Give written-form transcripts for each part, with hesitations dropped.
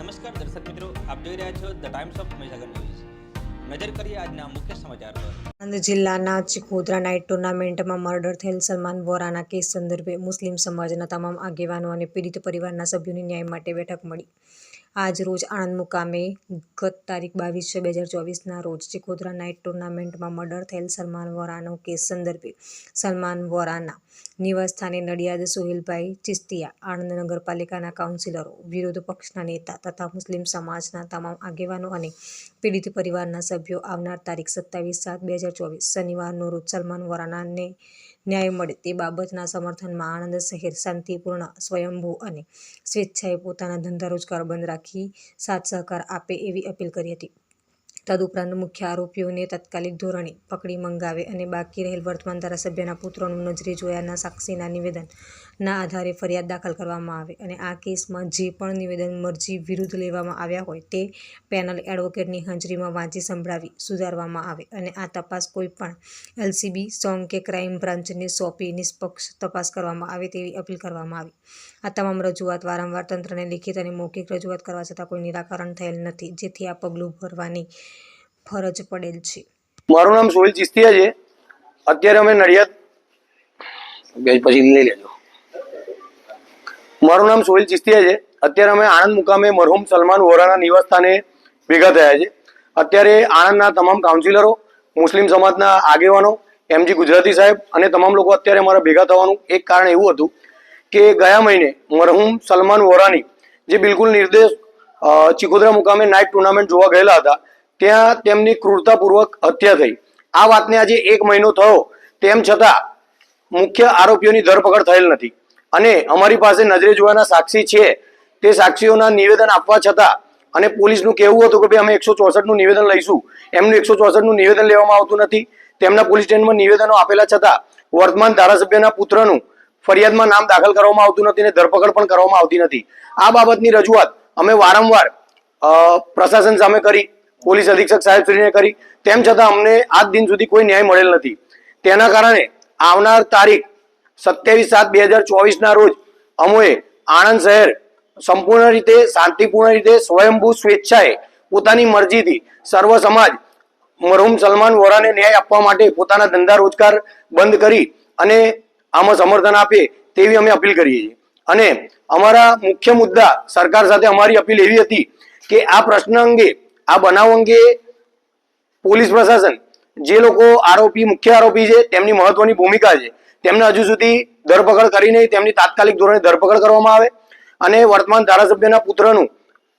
નમસ્કાર દર્શક મિત્રો, આપ જોઈ રહ્યા છો the Times of Mahisagar news. નજર કરીએ આજના મુખ્ય સમાચાર પર. આણંદ જિલ્લાના ચિખોદરા નાઇટ ટુર્નામેન્ટમાં મર્ડર થયેલ સલમાન વોરાના કેસ સંદર્ભે મુસ્લિમ સમાજના તમામ આગેવાનો અને પીડિત પરિવારના સભ્યોની ન્યાય માટે બેઠક મળી. આજ રોજ આણંદ મુકામે ગત તારીખ 22/6/2024ના રોજ ચિખોદરા નાઇટ ટુર્નામેન્ટમાં મર્ડર થયેલ સલમાન વોરાનો કેસ સંદર્ભે સલમાન વોરાના નિવાસસ્થાને નડિયાદ સોહેલભાઈ ચિસ્તિયા, આણંદ નગરપાલિકાના કાઉન્સિલરો, વિરોધ પક્ષના નેતા તથા મુસ્લિમ સમાજના તમામ આગેવાનો અને પીડિત પરિવારના સભ્યો આવનાર તારીખ 27/7/2024 શનિવારનો રોજ સલમાન વોરાનાને ન્યાય મળે તે બાબતના સમર્થનમાં આણંદ શહેર શાંતિપૂર્ણ, સ્વયંભૂ અને સ્વેચ્છાએ પોતાના ધંધા રોજગાર બંધ રાખી સાથ સહકાર આપે એવી અપીલ કરી હતી. તદુપરાંત મુખ્ય આરોપીઓને તાત્કાલિક ધોરણે પકડી મંગાવે અને બાકી રહેલ વર્તમાન ધારાસભ્યના પુત્રોનું નજરે જોયાના સાક્ષીના નિવેદનના આધારે ફરિયાદ દાખલ કરવામાં આવે અને આ કેસમાં જે પણ નિવેદન મરજી વિરુદ્ધ લેવામાં આવ્યા હોય તે પેનલ એડવોકેટની હાજરીમાં વાંચી સંભળાવી સુધારવામાં આવે અને આ તપાસ કોઈપણ એલસીબી, સોંગ કે ક્રાઇમ બ્રાન્ચને સોંપી નિષ્પક્ષ તપાસ કરવામાં આવે તેવી અપીલ કરવામાં આવી. આ તમામ રજૂઆત વારંવાર તંત્રને લેખિત અને મૌખિક રજૂઆત કરવા છતાં કોઈ નિરાકરણ થયેલ નથી, જેથી આ પગલું ભરવાની ફરજ પડેલ છે. મારું નામ સોહેલ ચિસ્તિયા છે. અત્યારે અમે નડિયાદ પછી લઈ લેજો. મારું નામ સોહેલ ચિસ્તિયા છે. અત્યારે અમે આણંદ મુકામે મરહુમ સલમાન વોરાના નિવાસસ્થાને ભેગા થયા છે. અત્યારે આણંદના તમામ કાઉન્સિલરો, મુસ્લિમ સમાજના આગેવાનો, એમજી ગુજરાતી સાહેબ અને તમામ લોકો અત્યારે અમારા ભેગા થવાનું એક કારણ એવું હતું કે ગયા મહિને મરહુમ સલમાન વોરાની જે બિલકુલ નિર્દોષ ચિખોદરા મુકામે નાઇટ ટુર્નામેન્ટ જોવા ગયેલા હતા ત્યાં તેમની ક્રૂરતાપૂર્વક હત્યા થઈ. આ વાતને આજે 1 મહિનો થયો તેમ છતાં મુખ્ય આરોપીઓની ધરપકડ થયેલ નથી અને અમારી પાસે નજરે જોવાના સાક્ષી છે તે સાક્ષીઓના નિવેદન આપવા છતાં અને પોલીસનું કહેવું હતું કે ભાઈ અમે 164નું નિવેદન લઈશું, એમનું 164નું નિવેદન લેવામાં આવતું નથી. તેમના પોલીસ સ્ટેશનમાં નિવેદનો આપેલા છતાં વર્તમાન ધારાસભ્યના પુત્રનું ફરિયાદમાં નામ દાખલ કરવામાં આવતું નથી અને ધરપકડ પણ કરવામાં આવતી નથી. આ બાબતની રજૂઆત અમે વારંવાર પ્રશાસન સામે કરી, પોલીસ અધિક્ષક સાહેબશ્રીને કરી, તેમ છતાં અમને આજ દિન સુધી કોઈ ન્યાય મળેલ નથી. તેના કારણે આવનાર તારીખ 27/7/2024ના રોજ અમોએ આણંદ શહેર સંપૂર્ણ રીતે શાંતિપૂર્ણ રીતે સ્વયંભૂ સ્વેચ્છાએ પોતાની મરજીથી સર્વ સમાજ મરહુમ સલમાન વોરાને ન્યાય આપવા માટે પોતાના ધંધા રોજગાર બંધ કરી અને આમાં સમર્થન આપે તેવી અમે અપીલ કરીએ છીએ. અને અમારા મુખ્ય મુદ્દા સરકાર સાથે અમારી અપીલ એવી હતી કે આ પ્રશ્ન અંગે, આ બનાવ અંગે પોલીસ પ્રશાસન જે લોકો મુખ્ય આરોપી છે તેમની મહત્વની ભૂમિકા છે, તેમને હજુ સુધી ધરપકડ કરીને તેમની તાત્કાલિક ધોરણે ધરપકડ કરવામાં આવે અને વર્તમાન ધારાસભ્યના પુત્રનું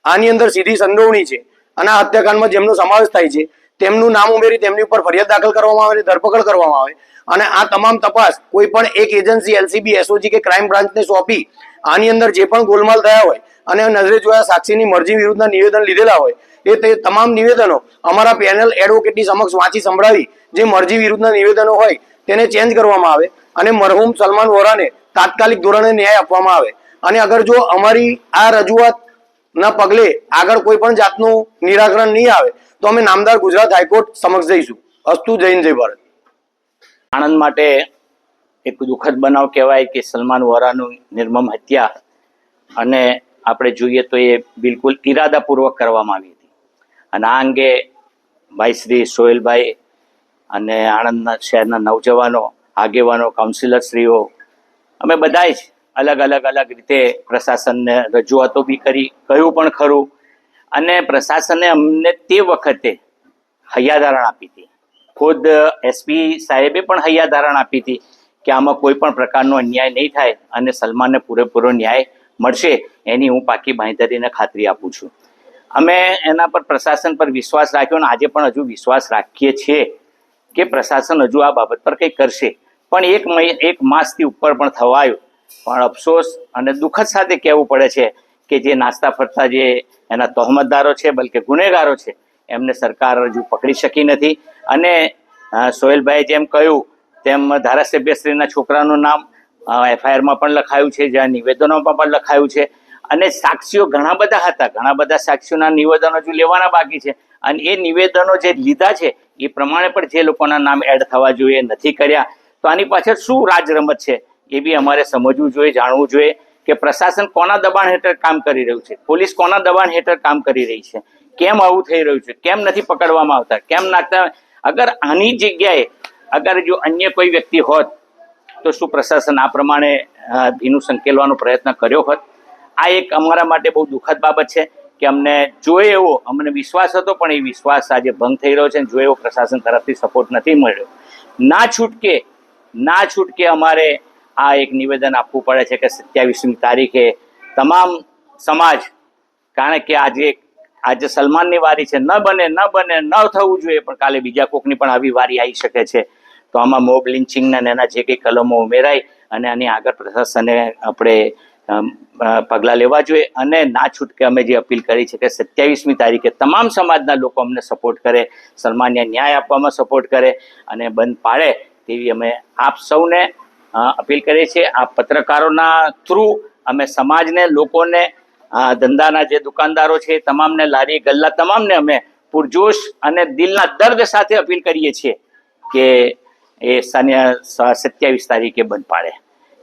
આની અંદર સીધી સંડોવણી છે અને આ હત્યાકાંડમાં જેમનો સમાવેશ થાય છે તેમનું નામ ઉમેરી તેમની ઉપર ફરિયાદ દાખલ કરવામાં આવે અને ધરપકડ કરવામાં આવે અને આ તમામ તપાસ કોઈ પણ એક એજન્સી, એલસીબી, એસઓજી કે ક્રાઇમ બ્રાન્ચને સોંપી આની અંદર જે પણ ગોલમાલ થયા હોય અને નજરે જોયા સાક્ષીની મરજી વિરુદ્ધના નિવેદન લીધેલા હોય તે તમામ નિવેદનો અમારા પેનલ એડવોકેટની સમક્ષ વાંચી સંભળાવી જે મરજી વિરુદ્ધના નિવેદનો હોય તેને ચેન્જ કરવામાં આવે અને મરહુમ સલમાન વોરાને તાત્કાલિક ધોરણે ન્યાય આપવામાં આવે. અને અગર જો અમારી આ રજૂઆતના પગલે આગળ કોઈ પણ જાતનું નિરાકરણ નહીં આવે તો અમે નામદાર ગુજરાત હાઈકોર્ટ સમક્ષ જઈશું. અસ્તુ. જય હિન્દ, જય ભારત. આણંદ માટે એક દુઃખદ બનાવ કહેવાય કે સલમાન વોરાનું નિર્મમ હત્યા અને આપણે જોઈએ તો એ બિલકુલ ઇરાદાપૂર્વક કરવામાં આવી હતી. અને આ અંગે ભાઈ શ્રી સોહેલભાઈ અને આણંદના શહેરના નવજવાનો, આગેવાનો, કાઉન્સિલરશ્રીઓ અમે બધા જ અલગ રીતે પ્રશાસનને રજૂઆતો બી કરી, કહ્યું પણ ખરું અને પ્રશાસને અમને તે વખતે હૈયાધારણ આપી હતી. ખુદ એસપી સાહેબે પણ હૈયાધારણ આપી હતી કે આમાં કોઈ પણ પ્રકારનો અન્યાય નહીં થાય અને સલમાનને પૂરેપૂરો ન્યાય મળશે એની હું પાકી બાંહેધરીને ખાતરી આપું છું. અમે એના પર પ્રશાસન પર વિશ્વાસ રાખ્યો અને આજે પણ હજુ વિશ્વાસ રાખીએ છીએ કે પ્રશાસન હજુ આ બાબત પર કંઈ કરશે. પણ એક માસથી ઉપર પણ થવાયો, પણ અફસોસ અને દુઃખદ સાથે કહેવું પડે છે કે જે નાસ્તા ફરતા જે એના તહોમતદારો છે, બલકે ગુનેગારો છે, એમને સરકાર હજુ પકડી શકી નથી. અને સોહેલભાઈએ જેમ કહ્યું તેમ ધારાસભ્યશ્રીના છોકરાનું નામ એફઆઈઆરમાં પણ લખાયું છે, જ્યાં નિવેદનોમાં પણ લખાયું છે અને સાક્ષીઓ ઘણા બધા હતા, ઘણા બધા સાક્ષીઓના નિવેદનો હજુ લેવાના બાકી છે અને એ નિવેદનો જે લીધા છે એ પ્રમાણે પણ જે લોકોના નામ એડ થવા જોઈએ નથી કર્યા. તો આની પાછળ શું રાજ રમત છે એ બી અમારે સમજવું જોઈએ, જાણવું જોઈએ કે પ્રશાસન કોના દબાણ હેઠળ કામ કરી રહ્યું છે, પોલીસ કોના દબાણ હેઠળ કામ કરી રહી છે, કેમ આવું થઈ રહ્યું છે, કેમ નથી પકડવામાં આવતા, કેમ નાખતા. અગર આની જગ્યાએ અગર જો અન્ય કોઈ વ્યક્તિ હોત તો શું પ્રશાસન આ પ્રમાણે ભીનું સંકેલવાનો પ્રયત્ન કર્યો હોત? આ એક અમારા માટે બહુ દુઃખદ બાબત છે કે અમને જોઈએ એવો અમને વિશ્વાસ હતો, પણ એ વિશ્વાસ આજે ભંગ થઈ રહ્યો છે. જોઈએ એવો પ્રશાસન તરફથી સપોર્ટ નથી મળ્યો. ના છૂટકે અમારે આ એક નિવેદન આપવું પડે છે કે 27મી તારીખે તમામ સમાજ, કારણ કે આજે સલમાનની વારી છે, ન બને ન થવું જોઈએ, પણ કાલે બીજા કોકની પણ આવી વારી આવી શકે છે. તો આમાં મોબ લિન્ચિંગના એના જે કંઈ કલમો ઉમેરાય અને આની આગળ પ્રશાસને આપણે પગલાં લેવા જોઈએ. અને ના છૂટકે અમે જે અપીલ કરી છે કે 27મી તારીખે તમામ સમાજના લોકો અમને સપોર્ટ કરે, સલમાનને ન્યાય આપવામાં સપોર્ટ કરે અને બંધ પાડે તેવી અમે આપ સૌને અપીલ કરીએ છીએ. આ પત્રકારોના થ્રુ અમે સમાજને, લોકોને, ધંધાના જે દુકાનદારો છે તમામને, લારી ગલ્લા તમામને અમે પૂરજોશ અને દિલના દર્દ સાથે અપીલ કરીએ છીએ કે એ 27 તારીખે બંધ પાડે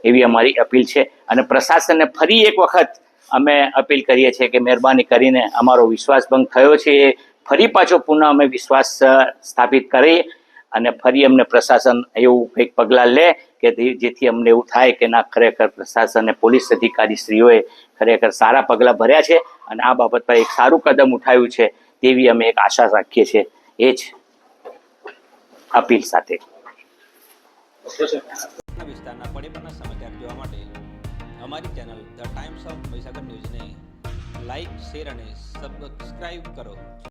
એવી અમારી અપીલ છે. અને પ્રશાસનને ફરી એક વખત અમે અપીલ કરીએ છીએ કે મહેરબાની કરીને અમારો વિશ્વાસ ભંગ થયો છે એ ફરી પાછો પુનઃ અમે વિશ્વાસ સ્થાપિત કરીએ અને ફરી અમને પ્રશાસન એવું કંઈક પગલાં લે કે જેથી અમને એવું થાય કે ના, ખરેખર પ્રશાસન અને પોલીસ અધિકારીશ્રીઓએ ખરેખર સારા પગલાં ભર્યા છે અને આ બાબત પર એક સારું કદમ ઉઠાવ્યું છે તેવી અમે એક આશા રાખીએ છીએ. એ જ અપીલ સાથે વિસ્તારના પડેપણના સમાચાર જોવા માટે અમારી channel the Times of Mahisagar ન્યૂઝને લાઇક, શેર અને સબસ્ક્રાઇબ કરો.